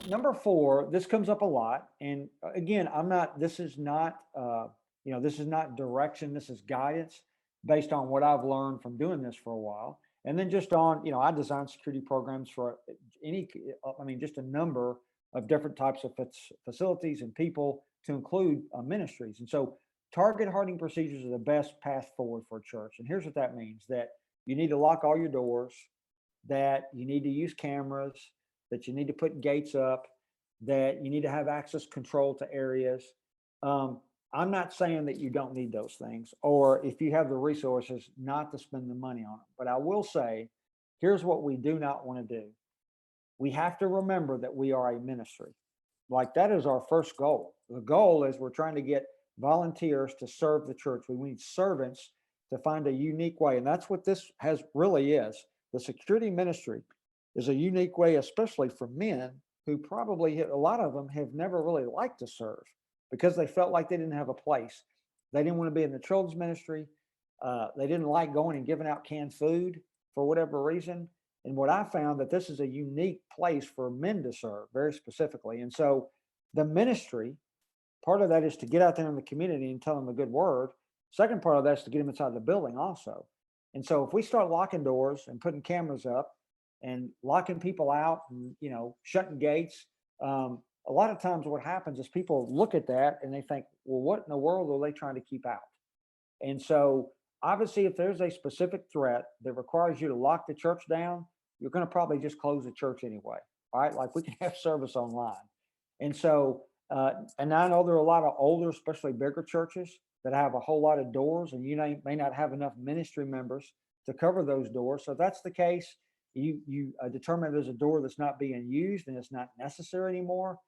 number four, this comes up a lot. And again, this is not, this is not direction, this is guidance based on what I've learned from doing this for a while. And then just on, I design security programs for just a number of different types of facilities and people to include ministries. And so target hardening procedures are the best path forward for a church. And here's what that means: that you need to lock all your doors, that you need to use cameras, that you need to put gates up, that you need to have access control to areas. I'm not saying that you don't need those things, or if you have the resources, not to spend the money on them. But I will say, here's what we do not want to do. We have to remember that we are a ministry. Like, that is our first goal. The goal is we're trying to get volunteers to serve the church. We need servants to find a unique way. And that's what this really is. The security ministry is a unique way, especially for men who probably, a lot of them have never really liked to serve because they felt like they didn't have a place. They didn't want to be in the children's ministry. They didn't like going and giving out canned food for whatever reason. And what I found, that this is a unique place for men to serve very specifically. And so the ministry, part of that is to get out there in the community and tell them the good word. Second part of that is to get them inside the building also. And so if we start locking doors and putting cameras up and locking people out and, shutting gates, a lot of times what happens is people look at that and they think, well, what in the world are they trying to keep out? And so obviously, if there's a specific threat that requires you to lock the church down, you're going to probably just close the church anyway, right? Like, we can have service online. And so, and I know there are a lot of older, especially bigger churches that have a whole lot of doors, and you may not have enough ministry members to cover those doors. So if that's the case, you determine there's a door that's not being used and it's not necessary anymore,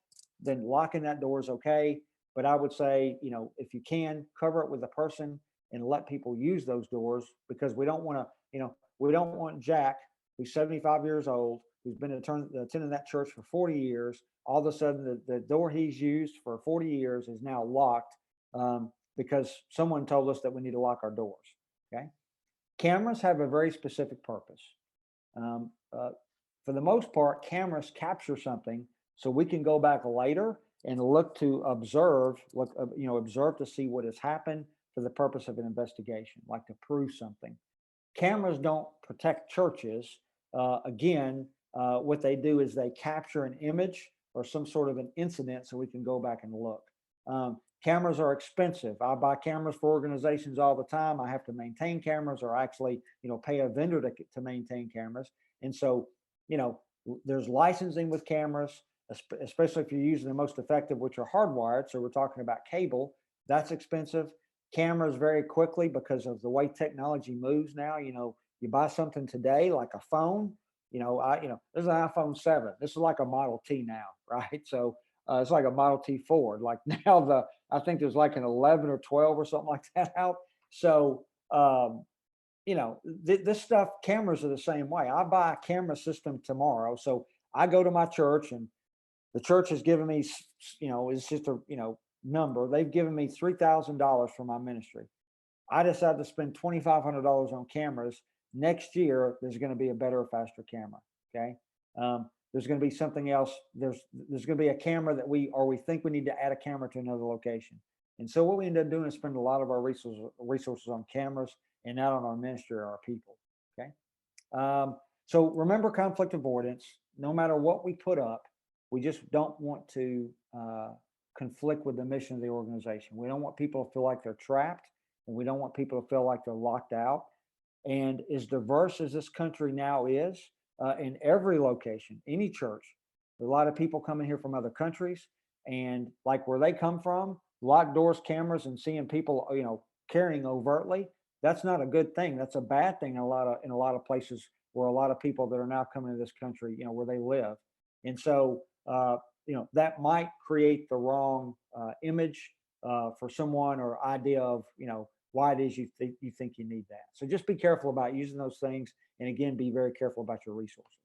then locking that door is okay. But I would say, if you can, cover it with a person and let people use those doors, because we don't want to, we don't want Jack, who's 75 years old, who's been attending that church for 40 years. All of a sudden, the door he's used for 40 years is now locked because someone told us that we need to lock our doors. Okay. Cameras have a very specific purpose. For the most part, cameras capture something so we can go back later and look to observe to see what has happened for the purpose of an investigation, like to prove something. Cameras don't protect churches. What they do is they capture an image or some sort of an incident so we can go back and look. Cameras are expensive. I buy cameras for organizations all the time. I have to maintain cameras, or actually, pay a vendor to maintain cameras. And so, there's licensing with cameras, especially if you're using the most effective, which are hardwired. So we're talking about cable. That's expensive. Cameras very quickly, because of the way technology moves now. You buy something today, like a phone. There's an iPhone 7. This is like a Model T now, right? So it's like a Model T Ford. Like now, I think there's like an 11 or 12 or something like that out. So this stuff, cameras are the same way. I buy a camera system tomorrow. So I go to my church, and the church has given me, it's just a, number. They've given me $3,000 for my ministry. I decided to spend $2,500 on cameras. Next year, there's going to be a better, faster camera. Okay. There's going to be something else. There's going to be a camera that we think we need to add a camera to another location. And so what we end up doing is spend a lot of our resources on cameras and not on our ministry or our people. Okay. So remember, conflict avoidance. No matter what we put up, we just don't want to conflict with the mission of the organization. We don't want people to feel like they're trapped, and we don't want people to feel like they're locked out. And as diverse as this country now is, in every location, any church, there's a lot of people coming here from other countries, and like where they come from, locked doors, cameras, and seeing people, carrying overtly, that's not a good thing. That's a bad thing in a lot of places where a lot of people that are now coming to this country, where they live. And so, that might create the wrong image for someone, or idea of, why it is you think you need that. So just be careful about using those things. And again, be very careful about your resources.